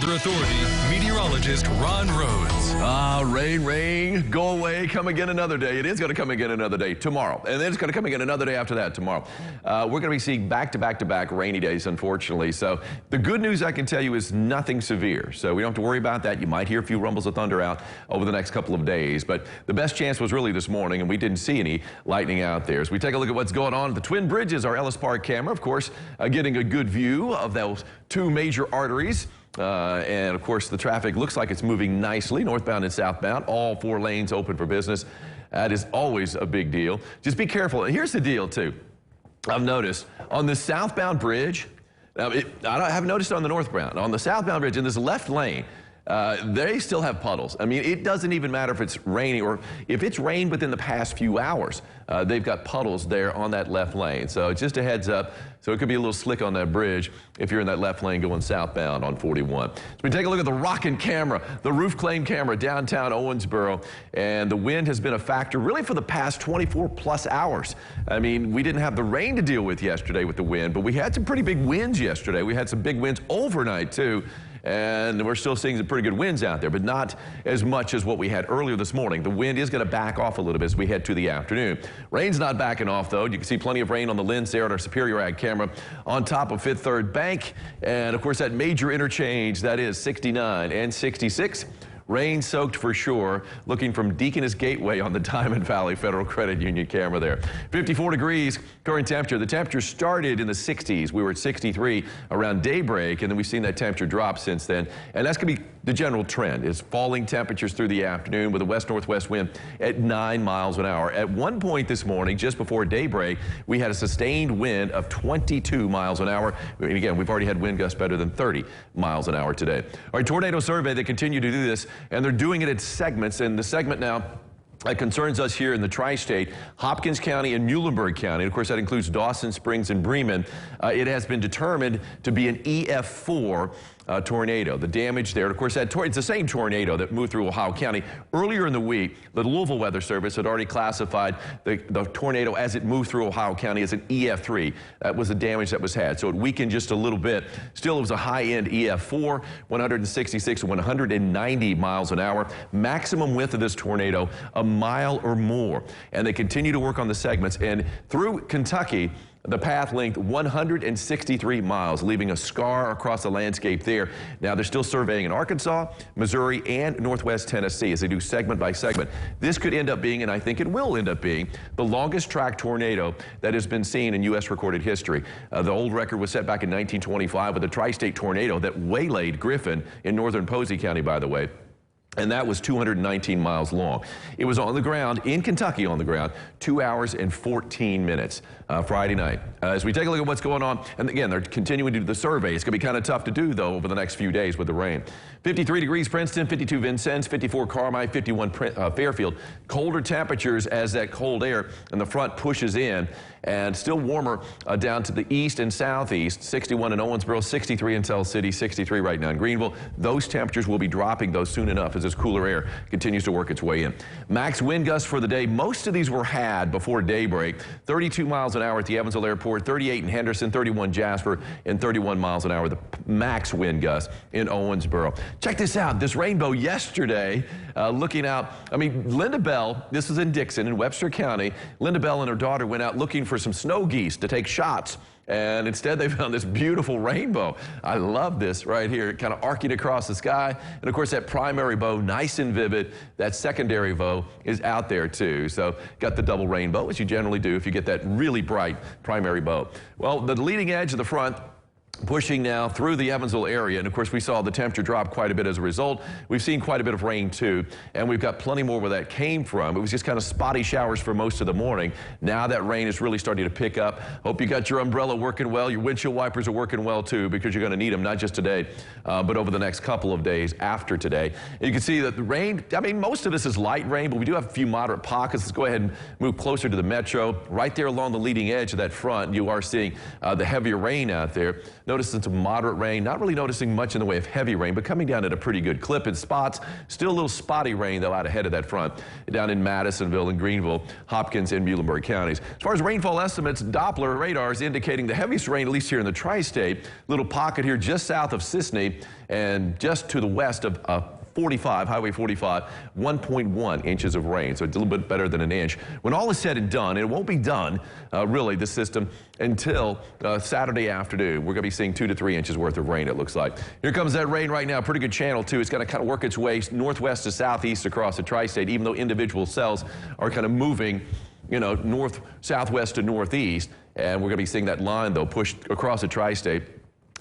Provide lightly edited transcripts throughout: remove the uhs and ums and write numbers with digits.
Weather Authority meteorologist Ron Rhodes. Rain, go away, come again another day. It is going to come again another day tomorrow, and then it's going to come again another day after that tomorrow. We're going to be seeing back-to-back rainy days, unfortunately. So the good news I can tell you is nothing severe. So we don't have to worry about that. You might hear a few rumbles of thunder out over the next couple of days, but the best chance was really this morning, and we didn't see any lightning out there. As we take a look at what's going on at the Twin Bridges, our Ellis Park camera, of course, getting a good view of those two major arteries. And of course, the traffic looks like it's moving nicely, northbound and southbound, all four lanes open for business. That is always a big deal. Just be careful. And here's the deal, too. I've noticed on the southbound bridge, now I haven't noticed it on the northbound. On the southbound bridge, in this left lane, they still have puddles. I mean, it doesn't even matter if it's raining or if it's rained within the past few hours. They've got puddles there on that left lane. So just a heads up. So it could be a little slick on that bridge if you're in that left lane going southbound on 41. So we take a look at the rocking camera, the roof claim camera downtown Owensboro. And the wind has been a factor really for the past 24 plus hours. I mean, we didn't have the rain to deal with yesterday with the wind, but we had some pretty big winds yesterday. We had some big winds overnight too. And we're still seeing some pretty good winds out there, but not as much as what we had earlier this morning. The wind is going to back off a little bit as we head to the afternoon. Rain's not backing off, though. You can see plenty of rain on the lens there at our Superior Ag camera on top of Fifth Third Bank. And, of course, that major interchange, that is 69 and 66. Rain soaked for sure, looking from Deaconess Gateway on the Diamond Valley Federal Credit Union camera there. 54 degrees current temperature. The temperature started in the 60s. We were at 63 around daybreak, and then we've seen that temperature drop since then. And that's going to be the general trend, is falling temperatures through the afternoon with a west-northwest wind at 9 miles an hour. At one point this morning, just before daybreak, we had a sustained wind of 22 miles an hour. And again, we've already had wind gusts better than 30 miles an hour today. All right, tornado survey, they continue to do this, and they're doing it in segments. And the segment now that concerns us here in the tri-state, Hopkins County and Muhlenberg County. And of course, that includes Dawson Springs and Bremen. It has been determined to be an EF4 tornado. The damage there, and of course, it's the same tornado that moved through Ohio County. Earlier in the week, the Louisville Weather Service had already classified the tornado as it moved through Ohio County as an EF3. That was the damage that was had. So it weakened just a little bit. Still, it was a high-end EF4, 166 and 190 miles an hour. Maximum width of this tornado, a mile or more. And they continue to work on the segments. And through Kentucky, the path length 163 miles, leaving a scar across the landscape there. Now, they're still surveying in Arkansas, Missouri, and northwest Tennessee as they do segment by segment. This could end up being, and I think it will end up being, the longest track tornado that has been seen in U.S. recorded history. The old record was set back in 1925 with a tri-state tornado that waylaid Griffin in northern Posey County, by the way. And that was 219 miles long. It was on the ground, in Kentucky on the ground, 2 hours and 14 minutes Friday night. As we take a look at what's going on, and again, they're continuing to do the survey. It's going to be kind of tough to do, though, over the next few days with the rain. 53 degrees Princeton, 52 Vincennes, 54 Carmi, 51 Fairfield. Colder temperatures as that cold air in the front pushes in, and still warmer down to the east and southeast. 61 in Owensboro, 63 in Tell City, 63 right now in Greenville. Those temperatures will be dropping, though, soon enough as this cooler air continues to work its way in. Max wind gusts for the day. Most of these were had before daybreak. 32 miles an hour at the Evansville Airport, 38 in Henderson, 31 Jasper, and 31 miles an hour the max wind gusts in Owensboro. Check this out. This rainbow yesterday, looking out. I mean, Linda Bell, this is in DIXON in Webster County. Linda Bell and her daughter went out looking for some snow geese to take shots. And instead, they found this beautiful rainbow. I love this right here, kind of arcing across the sky. And of course, that primary bow, nice and vivid. That secondary bow is out there too. So got the double rainbow, as you generally do if you get that really bright primary bow. Well, the leading edge of the front, pushing now through the Evansville area, and of course we saw the temperature drop quite a bit as a result. We've seen quite a bit of rain too, and we've got plenty more where that came from. It was just kind of spotty showers for most of the morning. Now that rain is really starting to pick up. Hope you got your umbrella working well. Your windshield wipers are working well too, because you're going to need them not just today, but over the next couple of days after today. And you can see that the rain, I mean, most of this is light rain, but we do have a few moderate pockets. Let's go ahead and move closer to the metro. Right there along the leading edge of that front, you are seeing the heavier rain out there. noticing some moderate rain, not really noticing much in the way of heavy rain, but coming down at a pretty good clip in spots. Still a little spotty rain, though, out ahead of that front, down in Madisonville and Greenville, Hopkins, and Muhlenberg counties. As far as rainfall estimates, Doppler radar is indicating the heaviest rain, at least here in the tri-state. Little pocket here just south of Sisney and just to the west of Highway 45, 1.1 inches of rain, so it's a little bit better than an inch. When all is said and done, and it won't be done, really, the system, until Saturday afternoon. We're going to be seeing 2 to 3 inches worth of rain, it looks like. Here comes that rain right now. Pretty good channel, too. It's going to kind of work its way northwest to southeast across the tri-state, even though individual cells are kind of moving, you know, north, southwest to northeast. And we're going to be seeing that line, though, pushed across the tri-state,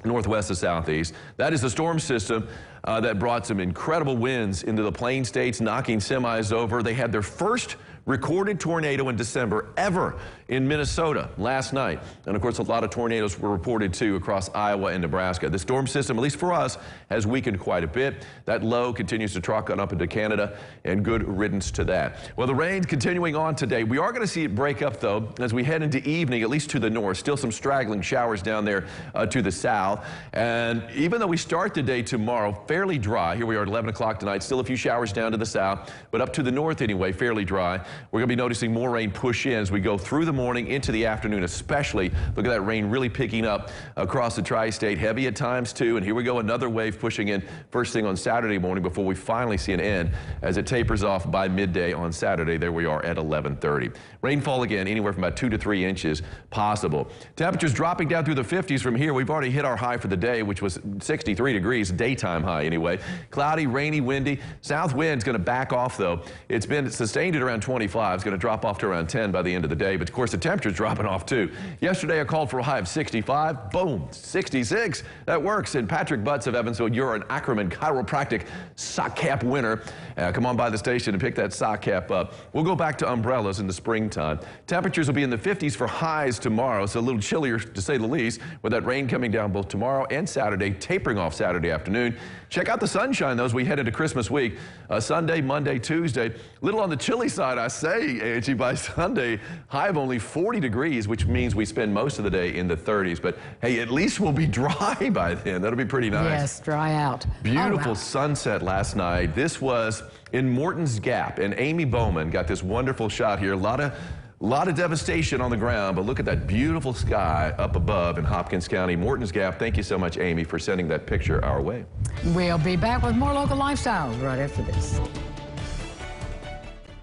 northwest to southeast. That is the storm system that brought some incredible winds into the Plain States, knocking semis over. They had their first recorded tornado in December ever in Minnesota last night. And of course, a lot of tornadoes were reported too across Iowa and Nebraska. The storm system, at least for us, has weakened quite a bit. That low continues to truck on up into Canada, and good riddance to that. Well, the rain's continuing on today. We are going to see it break up, though, as we head into evening, at least to the north. Still some straggling showers down there to the south. And even though we start the day tomorrow fairly dry, here we are at 11 o'clock tonight, still a few showers down to the south, but up to the north anyway, fairly dry. We're going to be noticing more rain push in as we go through the morning into the afternoon, especially. Look at that rain really picking up across the tri-state, heavy at times too. And here we go, another wave pushing in first thing on Saturday morning before we finally see an end as it tapers off by midday on Saturday. There we are at 11:30. Rainfall again, anywhere from about 2 to 3 inches possible. Temperatures dropping down through the 50s from here. We've already hit our high for the day, which was 63 degrees, daytime high anyway. Cloudy, rainy, windy. South wind's going to back off, though. It's been sustained at around 25. It's going to drop off to around 10 by the end of the day. But of course, the temperature's dropping off too. Yesterday, I called for a high of 65. Boom, 66. That works. And Patrick Butts of Evansville, you're an Ackerman chiropractic sock cap winner. Come on by the station and pick that sock cap up. We'll go back to umbrellas in the springtime. Temperatures will be in the 50s for highs tomorrow, so a little chillier to say the least, with that rain coming down both tomorrow and Saturday, tapering off Saturday afternoon. Check out the sunshine, though, as we head into Christmas week. Sunday, Monday, Tuesday. A little on the chilly side, I say, Angie, by Sunday. High of only 40 degrees, which means we spend most of the day in the 30s. But, hey, at least we'll be dry by then. That'll be pretty nice. Yes, dry out. Beautiful sunset last night. This was in Morton's Gap, and Amy Bowman got this wonderful shot here. A lot of devastation on the ground, but look at that beautiful sky up above in Hopkins County, Morton's Gap. Thank you so much, Amy, for sending that picture our way. We'll be back with more local lifestyles right after this.